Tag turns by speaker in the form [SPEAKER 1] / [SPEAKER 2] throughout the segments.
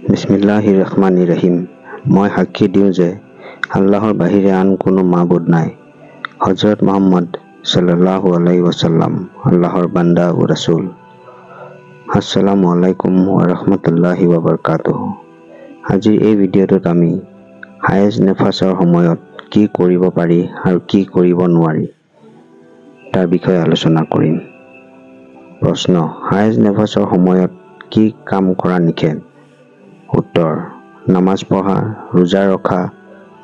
[SPEAKER 1] বিসমিল্লাহিৰৰহমানিৰৰহিম। মই সাক্ষী দিওঁ যে আল্লাহৰ বাহিৰে আন কোনো মাবুদ নাই। হযৰত মুহাম্মদ সাল্লাল্লাহু আলাইহি ওয়াসাল্লাম আল্লাহৰ বান্দা ও ৰাসূল। আসসালামু আলাইকুম ওয়া ৰাহমাতুল্লাহি ওয়া বাৰাকাতুহু। আজিৰ এই ভিডিঅ'টোত আমি হায়েজ নেফাছৰ সময়ত কি কৰিব পাৰি আৰু কি কৰিব নোৱাৰি তাৰ বিষয়ে আলোচনা কৰিম। প্ৰশ্ন: হায়েজ নেফাছৰ সময়ত কি কাম কৰা নিষেধ? উত্তৰ: নামাজ পঢ়া, ৰোজা ৰখা,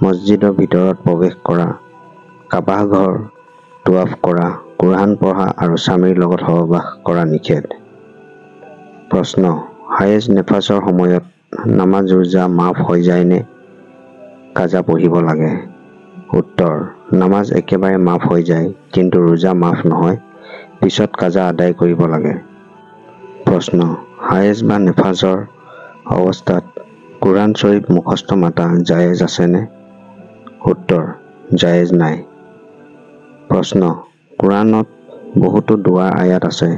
[SPEAKER 1] মছজিদৰ ভিতৰত প্ৰৱেশ কৰা, কাবাহ ঘৰ তুৱাফ কৰা, কুৰআন পঢ়া আৰু স্বামীৰ লগত সহবাস কৰা নিষেধ। প্ৰশ্ন: হায়েজ নেফাছৰ সময়ত নামাজ ৰোজা মাফ হৈ যায়নে? কাজা পঢ়িব লাগে? উত্তৰ: নামাজ একেবাৰে মাফ হৈ যায়, কিন্তু ৰোজা মাফ নহয়, পিছত কাজা আদায় কৰিব লাগে। প্ৰশ্ন: হায়েজ বা নেফাজৰ অৱস্থাত কুৰআন শৰীফ মুখস্থ মাতা জায়েজ আছেনে? উত্তৰ: জায়েজ নাই। প্ৰশ্ন: কুৰআনত বহুতো দুৱাৰ আয়াত আছে,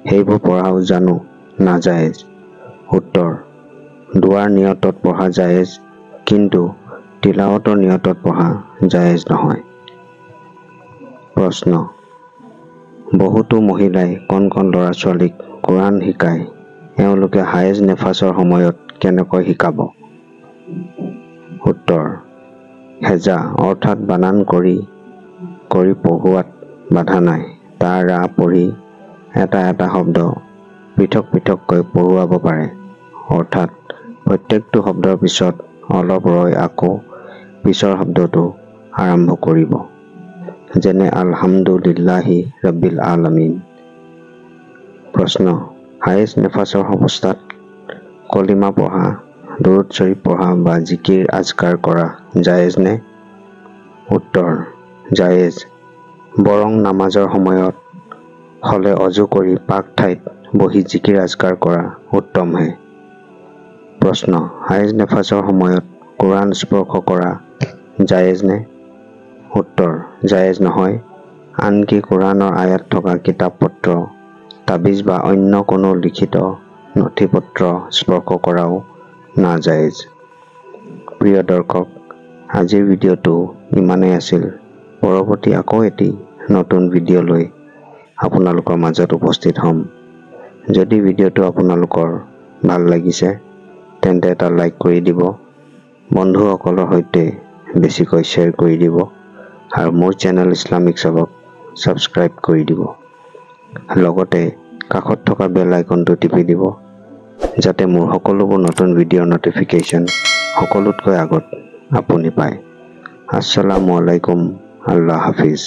[SPEAKER 1] সেইবোৰ পঢ়াও জানো নাজায়েজ? উত্তৰ: দুৱাৰ নিয়তত পঢ়া জায়েজ, কিন্তু তিলাৱতৰ নিয়তত পঢ়া জায়েজ নহয়। প্ৰশ্ন: বহুতো মহিলাই কণ কণ ল'ৰা-ছোৱালীক কুৰআন শিকায়, এওঁলোকে হায়েজ নেফাছৰ সময়ত কেনেকৈ শিকাব? উত্তৰ: হেজা অৰ্থাৎ বানান কৰি পঢ়ুৱাত বাধা নাই। তাৰ ৰা পঢ়ি এটা এটা শব্দ পৃথক পৃথককৈ পঢ়ুৱাব পাৰে, অৰ্থাৎ প্ৰত্যেকটো শব্দৰ পিছত অলপ ৰৈ আকৌ পিছৰ শব্দটো আৰম্ভ কৰিব, যেনে আলহামদুলিল্লাহি ৰাব্বিল আলামিন। প্ৰশ্ন: হায়েজ নেফাছৰ অৱস্থাত কলিমা পঢ়া, দুৰুদ শৰীফ পঢ়া বা জিকিৰ আজকাৰ কৰা জায়েজ নে? উত্তৰ: জায়েজ, বৰং নামাজৰ সময়ত হলে অজু কৰি পাক ঠাইত বহি জিকিৰ আজকাৰ কৰা উত্তমহে। প্ৰশ্ন: হায়েজ নেফাছৰ সময়ত কুৰআন স্পৰ্শ কৰা জায়েজ নে? উত্তৰ: জায়েজ নহয়, আনকি কুৰআনৰ আয়াত থকা কিতাপ পত্ৰ, তাবিজ বা অন্য কোনো লিখিত নথিপত্ৰ স্পৰ্শ কৰাও নাজায়েজ। প্ৰিয় দৰ্শক, আজিৰ ভিডিঅ'টো ইমানেই আছিল। পৰৱৰ্তী আকৌ এটি নতুন ভিডিঅ' লৈ আপোনালোকৰ মাজত উপস্থিত হ'ম। যদি ভিডিঅ'টো আপোনালোকৰ ভাল লাগিছে তেন্তে এটা লাইক কৰি দিব, বন্ধুসকলৰ সৈতে বেছিকৈ শ্বেয়াৰ কৰি দিব আৰু মোৰ চেনেল ইছলামিক চাবক ছাবস্ক্ৰাইব কৰি দিব। লগতে কাষত থকা বেল আইকনটো টিপি দিব, যাতে মোৰ সকলোবোৰ নতুন ভিডিঅ'ৰ নটিফিকেশ্যন সকলোতকৈ আগত আপুনি পায়। আসসালামু আলাইকুম, আল্লাহ হাফিজ।